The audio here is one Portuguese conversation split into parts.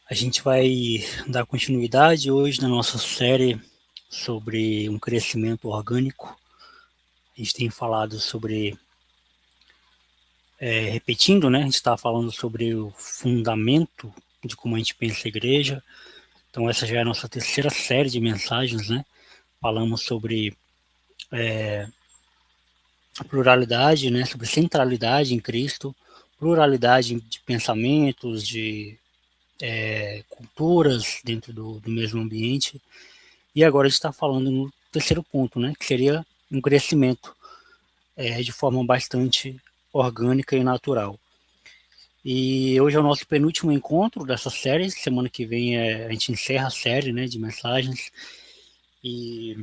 A gente vai dar continuidade hoje na nossa série sobre um crescimento orgânico. A gente tem falado sobre, repetindo, né? A gente está falando sobre o fundamento de como a gente pensa a igreja. Então essa já é a nossa terceira série de mensagens, né? Falamos sobre a pluralidade, né? Sobre centralidade em Cristo, pluralidade de pensamentos, de culturas dentro do mesmo ambiente. E agora a gente está falando no terceiro ponto, né, que seria um crescimento de forma bastante orgânica e natural. E hoje é o nosso penúltimo encontro dessa série. Semana que vem a gente encerra a série, né, de mensagens. E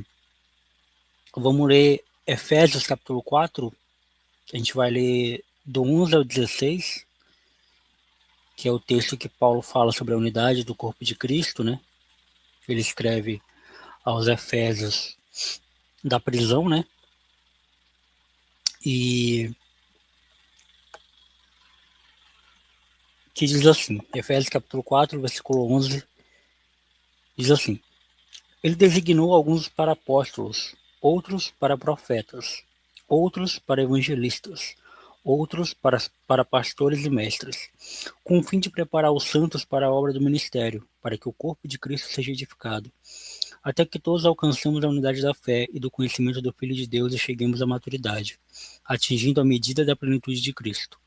vamos ler Efésios capítulo 4. A gente vai ler do 11 ao 16, que é o texto que Paulo fala sobre a unidade do corpo de Cristo, né? Ele escreve aos Efésios da prisão, né? E que diz assim, Efésios capítulo 4, versículo 11, diz assim: Ele designou alguns para apóstolos, outros para profetas, outros para evangelistas, outros para pastores e mestres, com o fim de preparar os santos para a obra do ministério, para que o corpo de Cristo seja edificado, até que todos alcancemos a unidade da fé e do conhecimento do Filho de Deus e cheguemos à maturidade, atingindo a medida da plenitude de Cristo.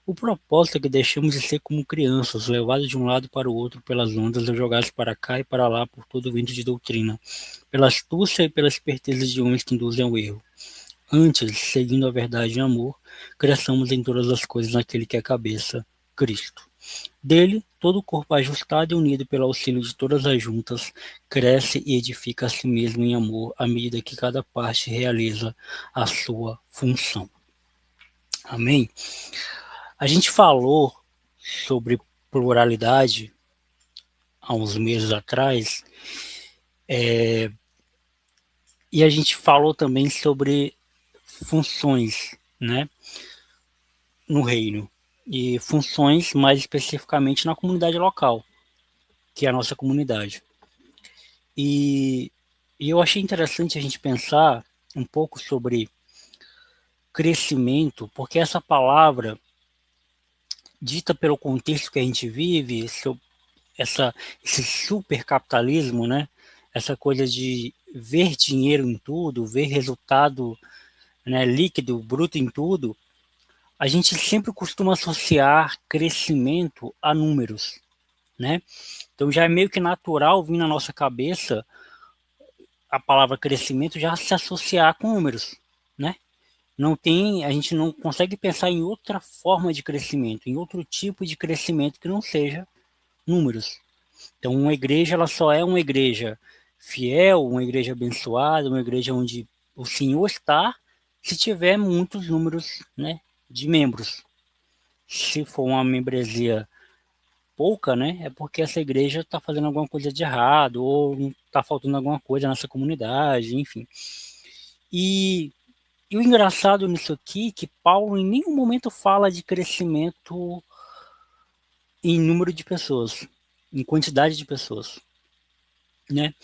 O propósito é que deixemos de ser como crianças, levados de um lado para o outro pelas ondas e jogados para cá e para lá por todo o vento de doutrina, pela astúcia e pela esperteza de homens que induzem ao erro. Antes, seguindo a verdade em amor, cresçamos em todas as coisas naquele que é a cabeça, Cristo. Dele, todo o corpo ajustado e unido pelo auxílio de todas as juntas, cresce e edifica a si mesmo em amor, à medida que cada parte realiza a sua função. Amém? A gente falou sobre pluralidade há uns meses atrás, e a gente falou também sobre funções, né, no reino, e funções mais especificamente na comunidade local, que é a nossa comunidade. E, e eu achei interessante a gente pensar um pouco sobre crescimento, porque essa palavra, dita pelo contexto que a gente vive, esse supercapitalismo, né? Essa coisa de ver dinheiro em tudo, ver resultado, né, líquido, bruto em tudo, a gente sempre costuma associar crescimento a números, né? Então já é meio que natural vir na nossa cabeça a palavra crescimento já se associar com números, né? Não tem, a gente não consegue pensar em outra forma de crescimento, em outro tipo de crescimento que não seja números. Então, uma igreja, ela só é uma igreja fiel, uma igreja abençoada, uma igreja onde o Senhor está, se tiver muitos números, né, de membros. Se for uma membresia pouca, né, é porque essa igreja está fazendo alguma coisa de errado, ou está faltando alguma coisa nessa comunidade, enfim. E, e o engraçado nisso aqui é que Paulo em nenhum momento fala de crescimento em número de pessoas, em quantidade de pessoas, né?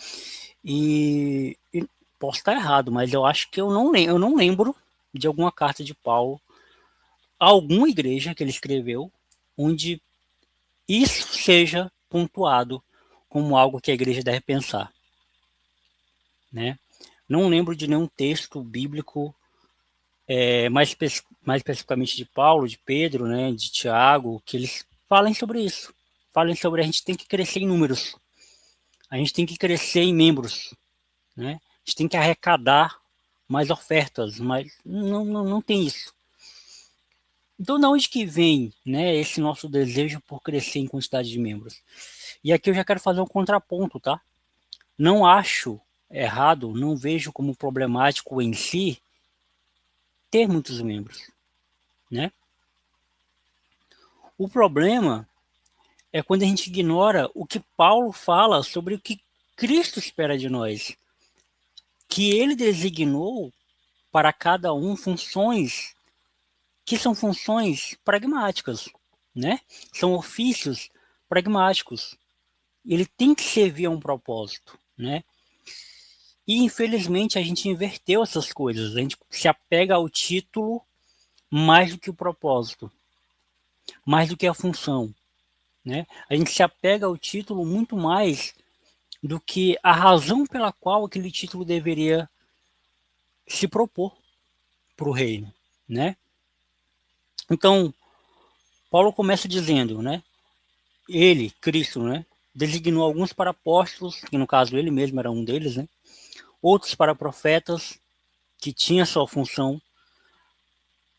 E posso estar errado, mas eu acho que eu não lembro de alguma carta de Paulo a alguma igreja que ele escreveu onde isso seja pontuado como algo que a igreja deve pensar, né? Não lembro de nenhum texto bíblico, mais especificamente de Paulo, de Pedro, né, de Tiago, que eles falem sobre isso. Falem sobre a gente tem que crescer em números, a gente tem que crescer em membros, né? A gente tem que arrecadar mais ofertas, mas não tem isso. Então, de onde que vem, né, esse nosso desejo por crescer em quantidade de membros? E aqui eu já quero fazer um contraponto, tá? Não acho errado, não vejo como problemático em si ter muitos membros, né? O problema é quando a gente ignora o que Paulo fala sobre o que Cristo espera de nós, que ele designou para cada um funções que são funções pragmáticas, né? São ofícios pragmáticos. ele tem que servir a um propósito, né? E, infelizmente, a gente inverteu essas coisas. A gente se apega ao título mais do que o propósito, mais do que a função, né? A gente se apega ao título muito mais do que a razão pela qual aquele título deveria se propor para o reino, né? Então, Paulo começa dizendo, né? Ele, Cristo, né? Designou alguns para apóstolos, que no caso ele mesmo era um deles, né? Outros para profetas, que tinha sua função,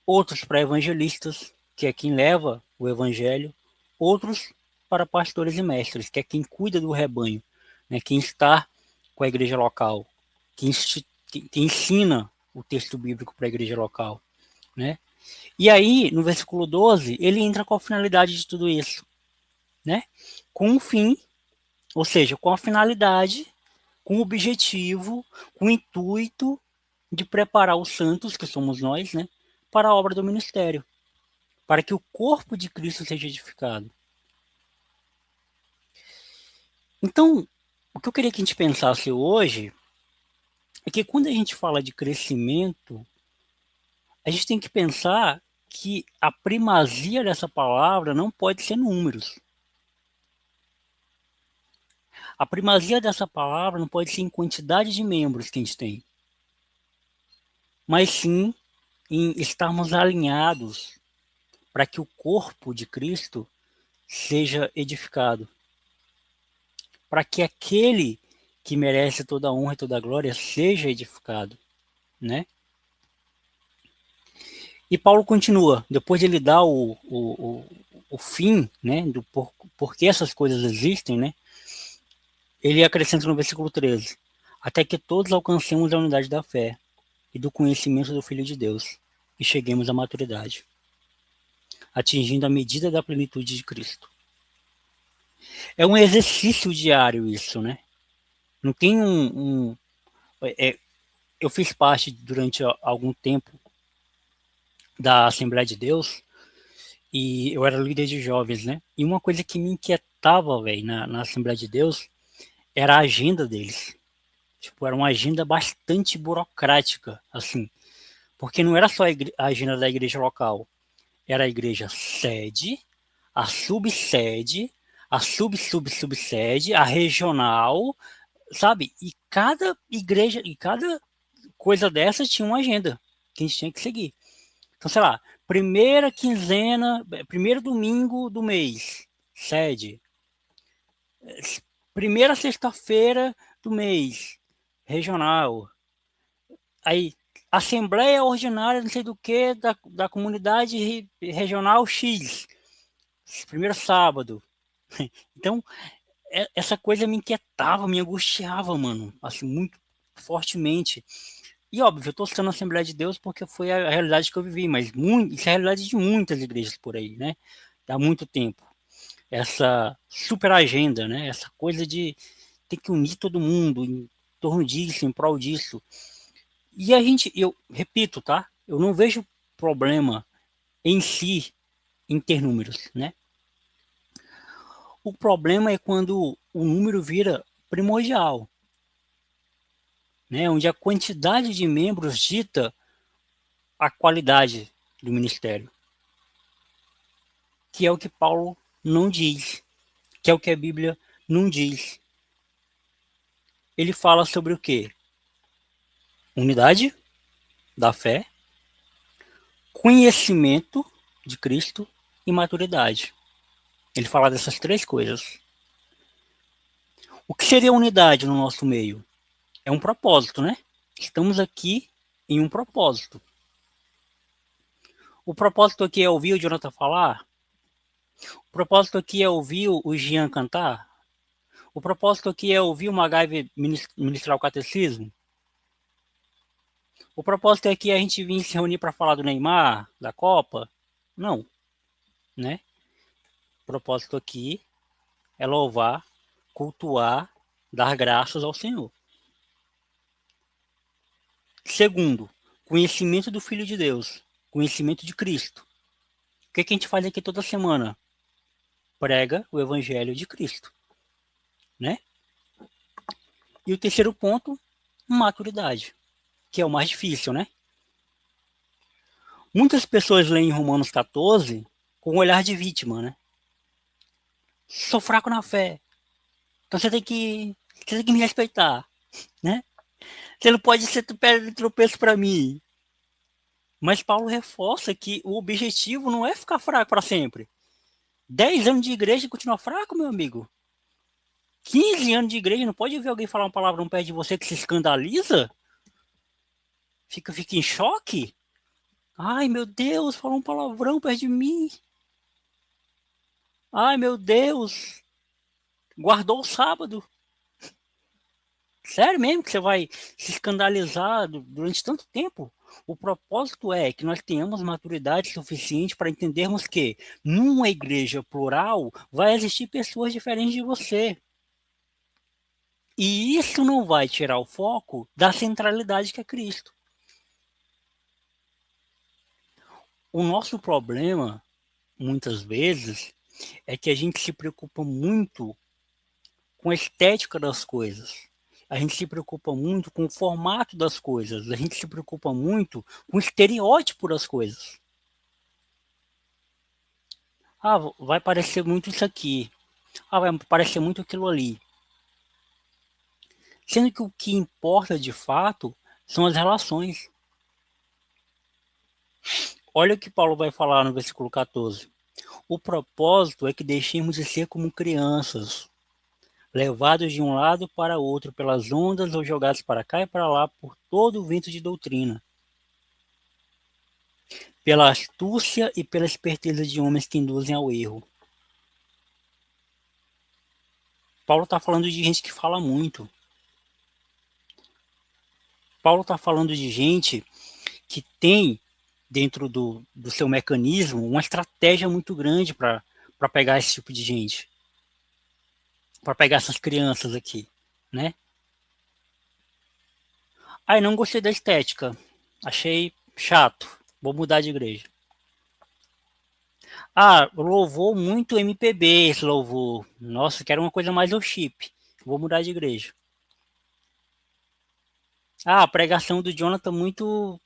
outros para evangelistas, que é quem leva o evangelho, outros para pastores e mestres, que é quem cuida do rebanho, né? Quem está com a igreja local, que ensina o texto bíblico para a igreja local, né? E aí, no versículo 12, ele entra com a finalidade de tudo isso, né? Com um fim, ou seja, com a finalidade, com o objetivo, com o intuito de preparar os santos, que somos nós, né, para a obra do ministério, para que o corpo de Cristo seja edificado. Então, o que eu queria que a gente pensasse hoje é que quando a gente fala de crescimento, a gente tem que pensar que a primazia dessa palavra não pode ser números. A primazia dessa palavra não pode ser em quantidade de membros que a gente tem, mas sim em estarmos alinhados para que o corpo de Cristo seja edificado, para que aquele que merece toda a honra e toda a glória seja edificado, né? E Paulo continua, depois de ele dar o fim, né, do por que essas coisas existem, né? Ele acrescenta no versículo 13, até que todos alcancemos a unidade da fé e do conhecimento do Filho de Deus e cheguemos à maturidade, atingindo a medida da plenitude de Cristo. É um exercício diário isso, né? Não tem eu fiz parte durante algum tempo da Assembleia de Deus e eu era líder de jovens, né? E uma coisa que me inquietava, velho, na Assembleia de Deus era a agenda deles. Tipo, era uma agenda bastante burocrática, assim. Porque não era só a agenda da igreja local. Era a igreja sede, a subsede, a sub-sub-subsede, a regional, sabe? E cada igreja, e cada coisa dessa tinha uma agenda que a gente tinha que seguir. Então, sei lá, primeira quinzena, primeiro domingo do mês, sede. Primeira sexta-feira do mês, regional. Aí, Assembleia Ordinária, não sei do que, da comunidade regional X, primeiro sábado. Então, essa coisa me inquietava, me angustiava, mano, assim, muito fortemente. E óbvio, eu estou citando a Assembleia de Deus porque foi a realidade que eu vivi, mas isso é a realidade de muitas igrejas por aí, né? Há muito tempo. Essa super agenda, né? Essa coisa de ter que unir todo mundo em torno disso, em prol disso. E a gente, eu repito, tá? Eu não vejo problema em si em ter números, né? O problema é quando o número vira primordial, né? Onde a quantidade de membros dita a qualidade do ministério, que é o que Paulo não diz, que é o que a Bíblia não diz. Ele fala sobre o quê? Unidade da fé, conhecimento de Cristo e maturidade. Ele fala dessas três coisas. O que seria unidade no nosso meio? É um propósito, né? Estamos aqui em um propósito. O propósito aqui é ouvir o Jonathan falar? O propósito aqui é ouvir o Jean cantar? O propósito aqui é ouvir o MacGyver ministrar o catecismo? O propósito aqui é a gente vir se reunir para falar do Neymar, da Copa? Não, né? O propósito aqui é louvar, cultuar, dar graças ao Senhor. Segundo, conhecimento do Filho de Deus, conhecimento de Cristo. O que a gente faz aqui toda semana? Prega o Evangelho de Cristo. né? E o terceiro ponto, maturidade, que é o mais difícil, né? Muitas pessoas leem Romanos 14 com um olhar de vítima, né? Sou fraco na fé, então você tem que me respeitar, né? Você não pode ser pedra de tropeço para mim. Mas Paulo reforça que o objetivo não é ficar fraco para sempre. 10 anos de igreja e continuar fraco, meu amigo. 15 anos de igreja, não pode ver alguém falar uma palavra perto de você que se escandaliza? Fica em choque? Ai, meu Deus, falou um palavrão perto de mim. Ai, meu Deus, guardou o sábado. Sério mesmo que você vai se escandalizar durante tanto tempo? O propósito é que nós tenhamos maturidade suficiente para entendermos que, numa igreja plural, vai existir pessoas diferentes de você. E isso não vai tirar o foco da centralidade que é Cristo. O nosso problema, muitas vezes, é que a gente se preocupa muito com a estética das coisas. A gente se preocupa muito com o formato das coisas. A gente se preocupa muito com o estereótipo das coisas. Ah, vai parecer muito isso aqui. Ah, vai parecer muito aquilo ali. Sendo que o que importa de fato são as relações. Olha o que Paulo vai falar no versículo 14. O propósito é que deixemos de ser como crianças, levados de um lado para outro pelas ondas ou jogados para cá e para lá por todo o vento de doutrina, pela astúcia e pela esperteza de homens que induzem ao erro. Paulo está falando de gente que fala muito. Paulo está falando de gente que tem dentro do seu mecanismo uma estratégia muito grande para pegar esse tipo de gente, para pegar essas crianças aqui, né? Aí não gostei da estética, achei chato, vou mudar de igreja. Ah, louvou muito MPB esse louvor. Nossa, quero uma coisa mais worship. Vou mudar de igreja. Ah, a pregação do Jonathan muito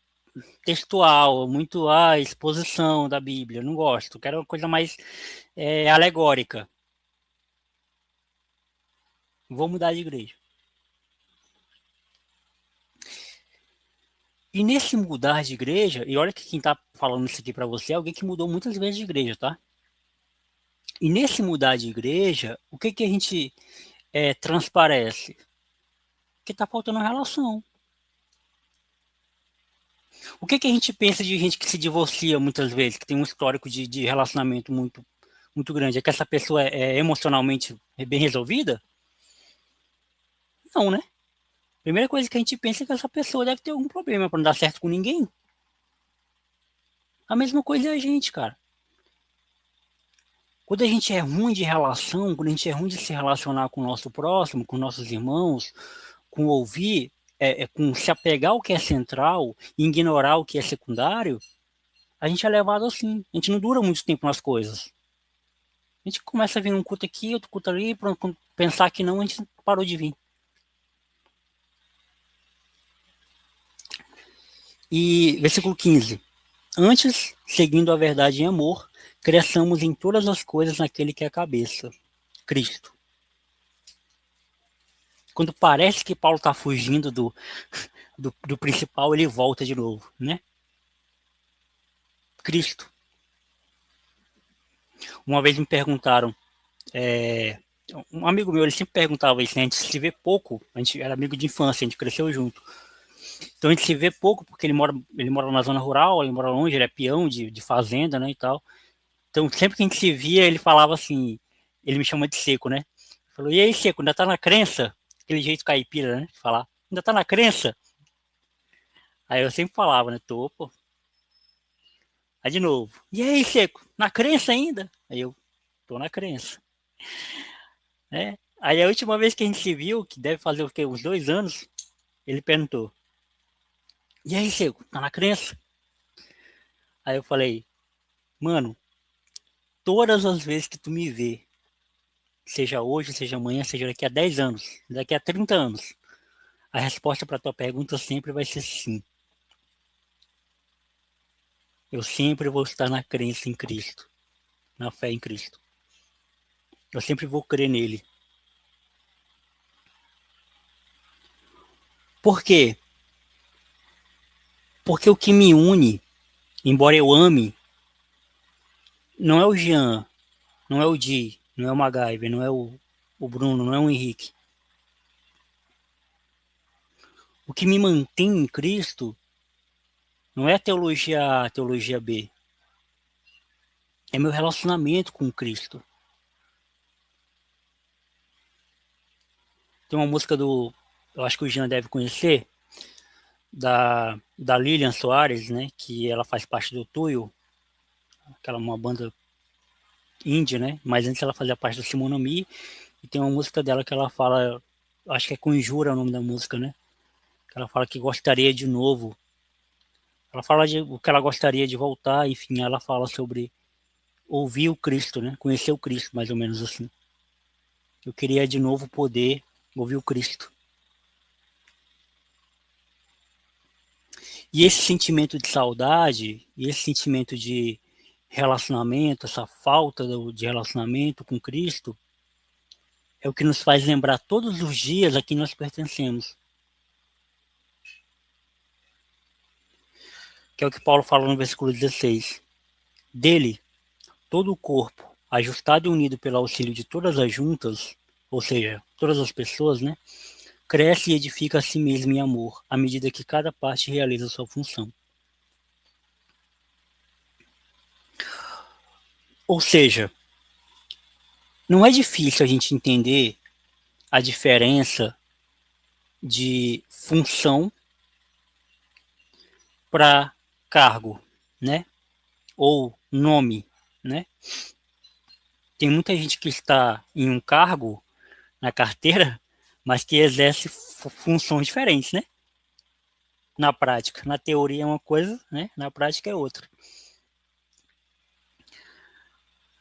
textual, muito exposição da Bíblia. Não gosto. Quero uma coisa mais alegórica. Vou mudar de igreja. E nesse mudar de igreja, e olha que quem está falando isso aqui para você é alguém que mudou muitas vezes de igreja, tá? E nesse mudar de igreja, o que a gente transparece? Que está faltando relação. O que a gente pensa de gente que se divorcia muitas vezes, que tem um histórico de relacionamento muito grande? É que essa pessoa é emocionalmente bem resolvida? Não, né? Primeira coisa que a gente pensa é que essa pessoa deve ter algum problema para não dar certo com ninguém. A mesma coisa é a gente, cara. Quando a gente é ruim de relação, quando a gente é ruim de se relacionar com o nosso próximo, com nossos irmãos, com ouvir, com se apegar ao que é central e ignorar o que é secundário, a gente é levado assim. A gente não dura muito tempo nas coisas. A gente começa a vir um culto aqui, outro culto ali, para pensar que não, a gente parou de vir. E versículo 15. Antes, seguindo a verdade em amor, cresçamos em todas as coisas naquele que é a cabeça, Cristo. Quando parece que Paulo está fugindo do principal, ele volta de novo, né? Cristo. Uma vez me perguntaram, um amigo meu, ele sempre perguntava isso, né? A gente se vê pouco, a gente era amigo de infância, a gente cresceu junto. Então a gente se vê pouco porque ele mora na zona rural, ele mora longe, ele é peão de fazenda, né, e tal. Então sempre que a gente se via, ele falava assim, ele me chama de Seco, né? Falou, e aí, Seco, ainda tá na crença? Aquele jeito caipira, né? De falar, ainda tá na crença? Aí eu sempre falava, né? Tô, pô. Aí de novo, e aí, Seco, na crença ainda? Aí eu, tô na crença, né? Aí a última vez que a gente se viu, que deve fazer o quê? Uns 2 anos, ele perguntou, e aí, Seco, tá na crença? Aí eu falei, mano, todas as vezes que tu me vê seja hoje, seja amanhã, seja daqui a 10 anos, daqui a 30 anos, a resposta para a tua pergunta sempre vai ser sim. Eu sempre vou estar na crença em Cristo, na fé em Cristo. Eu sempre vou crer nele. Por quê? Porque o que me une, embora eu ame, não é o Jean, não é o Di, não é o MacGyver, não é o Bruno, não é o Henrique. O que me mantém em Cristo não é a teologia A, a teologia B. É meu relacionamento com Cristo. Tem uma música eu acho que o Jean deve conhecer, da Lilian Soares, né? Que ela faz parte do Tuyo, aquela uma banda indie, né? Mas antes ela fazia parte do Simonomi, e tem uma música dela que ela fala, acho que é Conjura o nome da música, né? Que ela fala que gostaria de novo. Ela fala de o que ela gostaria de voltar, enfim, ela fala sobre ouvir o Cristo, né? Conhecer o Cristo, mais ou menos assim. Eu queria de novo poder ouvir o Cristo. E esse sentimento de saudade, e esse sentimento de relacionamento, essa falta de relacionamento com Cristo, é o que nos faz lembrar todos os dias a quem nós pertencemos. Que é o que Paulo fala no versículo 16. Dele, todo o corpo, ajustado e unido pelo auxílio de todas as juntas, ou seja, todas as pessoas, né, cresce e edifica a si mesmo em amor, à medida que cada parte realiza sua função. Ou seja, não é difícil a gente entender a diferença de função para cargo, né? Ou nome, né? Tem muita gente que está em um cargo na carteira, mas que exerce funções diferentes, né? Na prática, na teoria é uma coisa, né? Na prática é outra.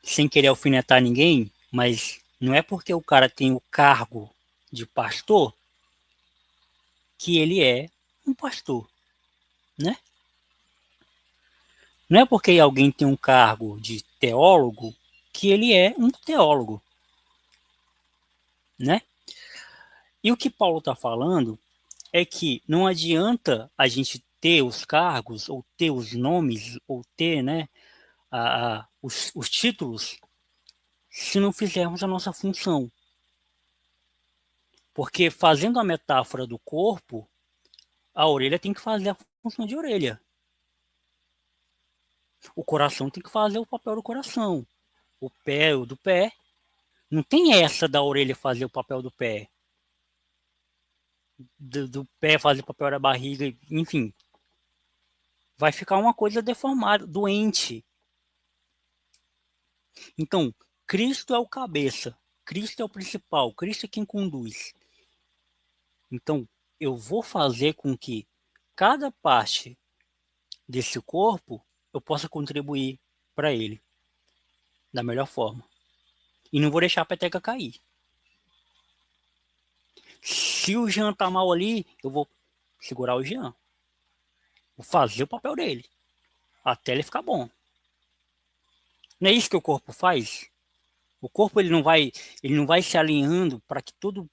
Sem querer alfinetar ninguém, mas não é porque o cara tem o cargo de pastor que ele é um pastor, né? Não é porque alguém tem um cargo de teólogo que ele é um teólogo, né? E o que Paulo está falando é que não adianta a gente ter os cargos, ou ter os nomes, ou ter, né, os títulos, se não fizermos a nossa função. Porque fazendo a metáfora do corpo, a orelha tem que fazer a função de orelha. O coração tem que fazer o papel do coração. O pé, o do pé. Não tem essa da orelha fazer o papel do pé. Do pé fazer o papel da barriga, enfim. Vai ficar uma coisa deformada, doente. Então, Cristo é o cabeça. Cristo é o principal. Cristo é quem conduz. Então, eu vou fazer com que cada parte desse corpo eu possa contribuir para ele da melhor forma. E não vou deixar a peteca cair. Se o Jean tá mal ali, eu vou segurar o Jean. Vou fazer o papel dele. Até ele ficar bom. Não é isso que o corpo faz? O corpo ele não vai se alinhando para que tudo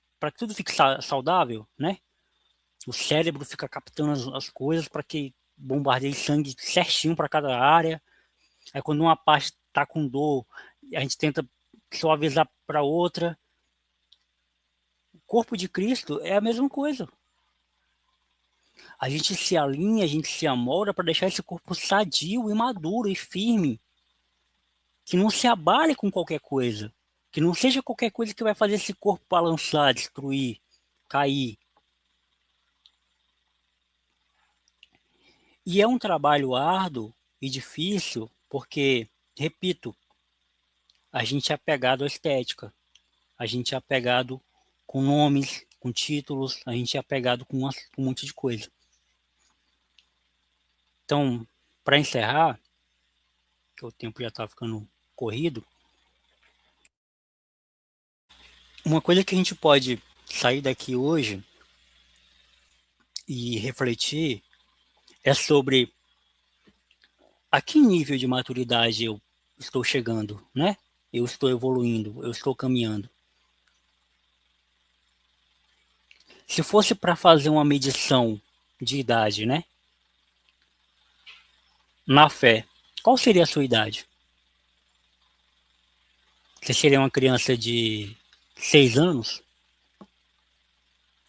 fique saudável, né? O cérebro fica captando as coisas para que bombardeie sangue certinho para cada área. Aí quando uma parte está com dor, a gente tenta suavizar para outra. O corpo de Cristo é a mesma coisa. A gente se alinha, a gente se amolda para deixar esse corpo sadio e maduro e firme, que não se abale com qualquer coisa, que não seja qualquer coisa que vai fazer esse corpo balançar, destruir, cair. E é um trabalho árduo e difícil, porque, repito, a gente é apegado à estética, a gente é apegado com nomes, com títulos, a gente é apegado com um monte de coisa. Então, para encerrar, que o tempo já está ficando corrido, Uma coisa que a gente pode sair daqui hoje e refletir é sobre a que nível de maturidade eu estou chegando, né? Eu estou evoluindo, eu estou caminhando. Se fosse para fazer uma medição de idade, né? Na fé, qual seria a sua idade? Você seria uma criança de 6 anos,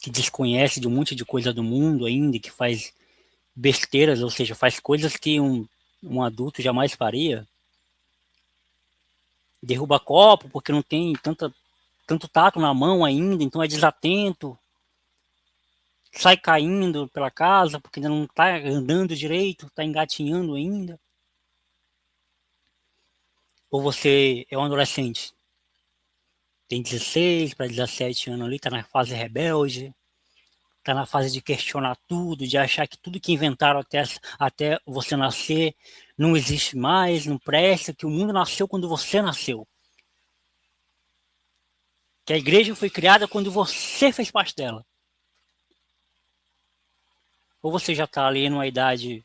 que desconhece de um monte de coisa do mundo ainda, que faz besteiras, ou seja, faz coisas que um adulto jamais faria? Derruba copo porque não tem tanto tato na mão ainda, então é desatento, sai caindo pela casa porque ainda não está andando direito, está engatinhando ainda. Ou você é um adolescente, tem 16 para 17 anos ali, está na fase rebelde, está na fase de questionar tudo, de achar que tudo que inventaram até você nascer não existe mais, não presta, que o mundo nasceu quando você nasceu. Que a igreja foi criada quando você fez parte dela. Ou você já está ali numa idade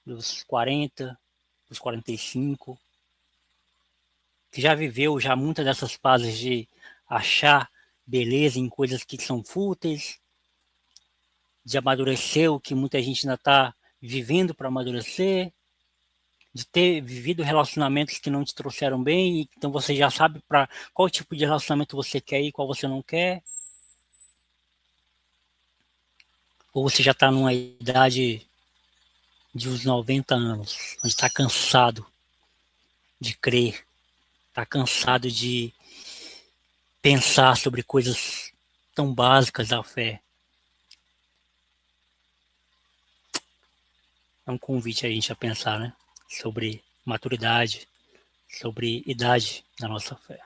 dos 40, dos 45, que já viveu já muitas dessas fases de achar beleza em coisas que são fúteis, de amadurecer o que muita gente ainda está vivendo para amadurecer, de ter vivido relacionamentos que não te trouxeram bem, então você já sabe para qual tipo de relacionamento você quer e qual você não quer. Ou você já está numa idade de uns 90 anos, onde está cansado de crer, está cansado de pensar sobre coisas tão básicas da fé. É um convite a gente a pensar, né? Sobre maturidade, sobre idade da nossa fé.